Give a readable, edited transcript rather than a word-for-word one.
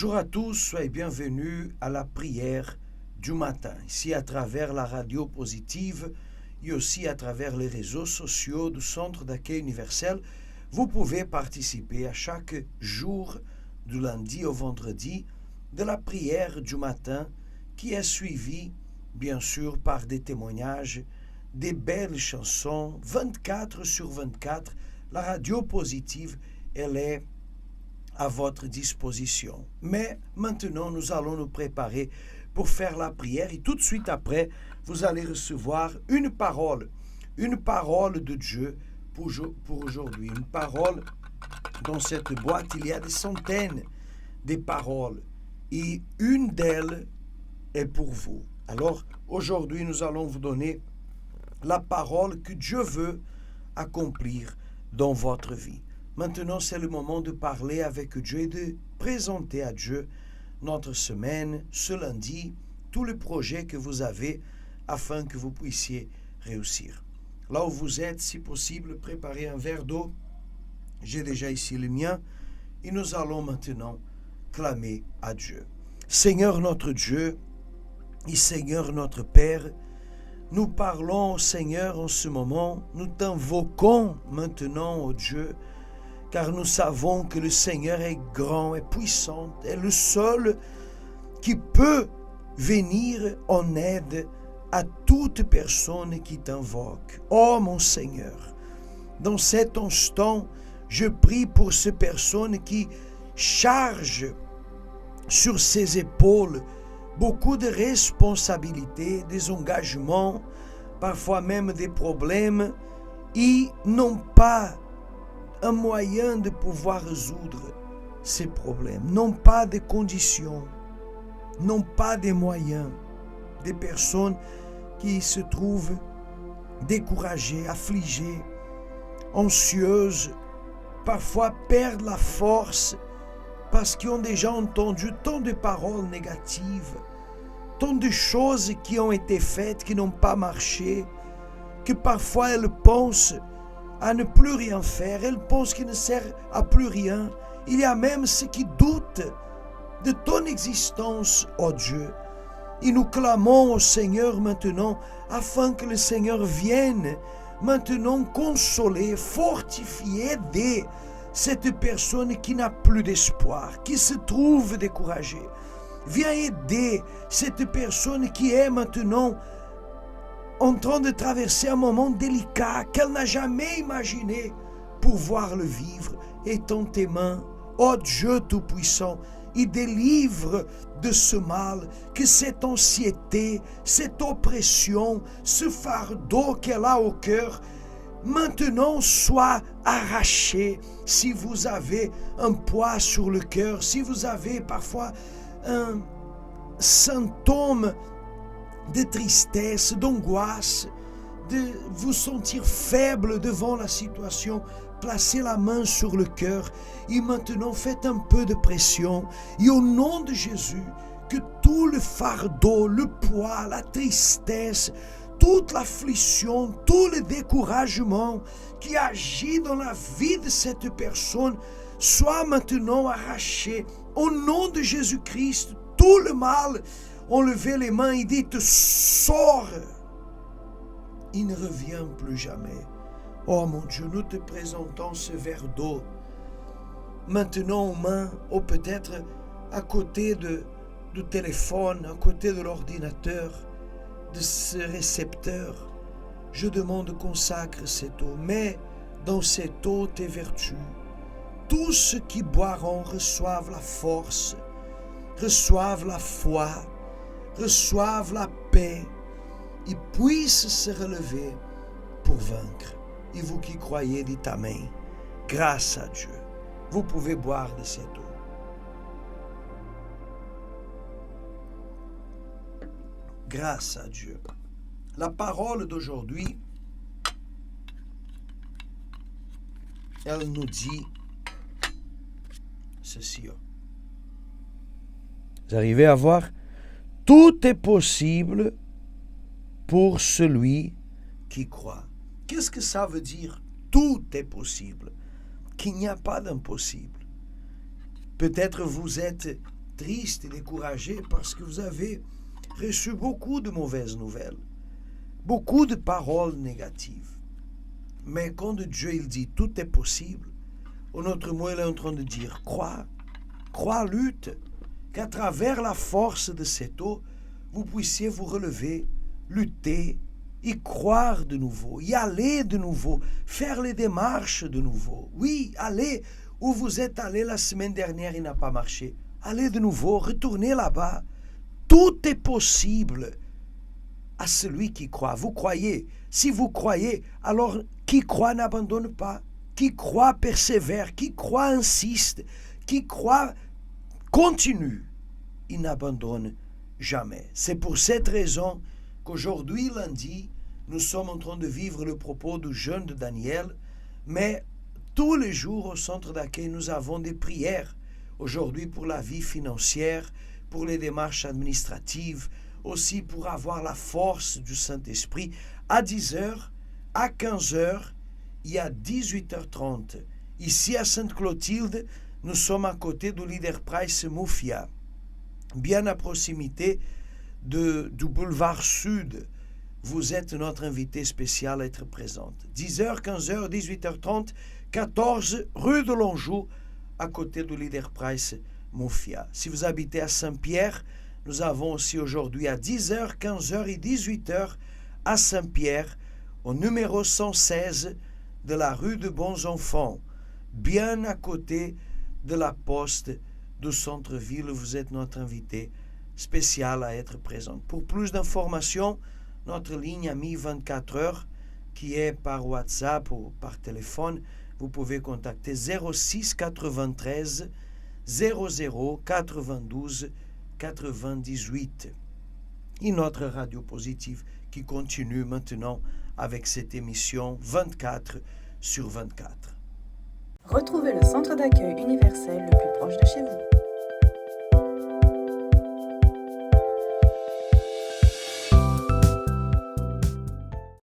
Bonjour à tous, soyez bienvenus à la prière du matin, ici à travers la radio positive et aussi à travers les réseaux sociaux du Centre d'accueil universel. Vous pouvez participer à chaque jour, du lundi au vendredi, de la prière du matin qui est suivie, bien sûr, par des témoignages, des belles chansons, 24 sur 24. La radio positive, elle est à votre disposition. Mais maintenant, nous allons nous préparer pour faire la prière et tout de suite après, vous allez recevoir une parole de Dieu pour aujourd'hui. Une parole, dans cette boîte, il y a des centaines de paroles et une d'elles est pour vous. Alors, aujourd'hui, nous allons vous donner la parole que Dieu veut accomplir dans votre vie. Maintenant, c'est le moment de parler avec Dieu et de présenter à Dieu notre semaine, ce lundi, tous les projets que vous avez afin que vous puissiez réussir. Là où vous êtes, si possible, préparez un verre d'eau. J'ai déjà ici le mien et nous allons maintenant clamer à Dieu. Seigneur notre Dieu et Seigneur notre Père, nous parlons au Seigneur en ce moment, nous t'invoquons maintenant, ô Dieu, car nous savons que le Seigneur est grand et puissant, est le seul qui peut venir en aide à toute personne qui t'invoque. Oh mon Seigneur, dans cet instant, je prie pour ces personnes qui chargent sur ses épaules beaucoup de responsabilités, des engagements, parfois même des problèmes, et n'ont pas un moyen de pouvoir résoudre ces problèmes, non pas de conditions, non pas des moyens, des personnes qui se trouvent découragées, affligées, anxieuses, parfois perdent la force parce qu'ils ont déjà entendu tant de paroles négatives, tant de choses qui ont été faites, qui n'ont pas marché, que parfois elles pensent à ne plus rien faire, elles pensent qu'il ne sert à plus rien. Il y a même ceux qui doutent de ton existence, ô Dieu. Et nous clamons au Seigneur maintenant, afin que le Seigneur vienne maintenant consoler, fortifier, aider cette personne qui n'a plus d'espoir, qui se trouve découragée. Viens aider cette personne qui est maintenant en train de traverser un moment délicat qu'elle n'a jamais imaginé pouvoir le vivre. Et dans tes mains, ô Dieu Tout-Puissant, il délivre de ce mal, que cette anxiété, cette oppression, ce fardeau qu'elle a au cœur, maintenant soit arraché. Si vous avez un poids sur le cœur, si vous avez parfois un symptôme de tristesse, d'angoisse, de vous sentir faible devant la situation, placez la main sur le cœur et maintenant faites un peu de pression. Et au nom de Jésus, que tout le fardeau, le poids, la tristesse, toute l'affliction, tout le découragement qui agit dans la vie de cette personne soit maintenant arraché. Au nom de Jésus-Christ, tout le mal, enlevez les mains et dites, sors. Il ne revient plus jamais. Oh mon Dieu, nous te présentons ce verre d'eau, maintenant aux mains, ou peut-être à côté du téléphone, à côté de l'ordinateur, de ce récepteur. Je demande consacre cette eau, mais dans cette eau tes vertus. Tous ceux qui boiront reçoivent la force, reçoivent la foi, reçoivent la paix et puissent se relever pour vaincre. Et vous qui croyez, dites Amen. Grâce à Dieu, vous pouvez boire de cette eau. Grâce à Dieu. La parole d'aujourd'hui, elle nous dit ceci. Vous arrivez à voir? Tout est possible pour celui qui croit. Qu'est-ce que ça veut dire? Tout est possible. Qu'il n'y a pas d'impossible. Peut-être vous êtes triste et découragé parce que vous avez reçu beaucoup de mauvaises nouvelles, beaucoup de paroles négatives. Mais quand Dieu il dit tout est possible, en autre mot, il est en train de dire crois, lutte, qu'à travers la force de cette eau, vous puissiez vous relever, lutter, y croire de nouveau, y aller de nouveau, faire les démarches de nouveau. Oui, allez où vous êtes allé la semaine dernière, il n'a pas marché. Allez de nouveau, retournez là-bas. Tout est possible à celui qui croit. Vous croyez. Si vous croyez, alors qui croit n'abandonne pas. Qui croit persévère. Qui croit insiste. Qui croit continue. Il n'abandonne jamais. C'est pour cette raison qu'aujourd'hui, lundi, nous sommes en train de vivre le propos du jeûne de Daniel, mais tous les jours au centre d'accueil, nous avons des prières. Aujourd'hui pour la vie financière, pour les démarches administratives, aussi pour avoir la force du Saint-Esprit. À 10h, à 15h et à 18h30. Ici à Sainte-Clotilde, nous sommes à côté du Leader Price Mufia, bien à proximité du boulevard Sud. Vous êtes notre invité spécial à être présente. 10h, 15h, 18h30, 14 rue de Lonjou, à côté du Leader Price Mufia. Si vous habitez à Saint-Pierre, nous avons aussi aujourd'hui à 10h, 15h et 18h à Saint-Pierre, au numéro 116 de la rue de Bons Enfants, bien à côté de la poste du centre-ville. Vous êtes notre invité spécial à être présent. Pour plus d'informations, notre ligne Ami 24 heures, qui est par WhatsApp ou par téléphone, vous pouvez contacter 06 93 00 92 98. Et notre radio positive qui continue maintenant avec cette émission 24 sur 24. Retrouvez le centre d'accueil universel le plus proche de chez vous.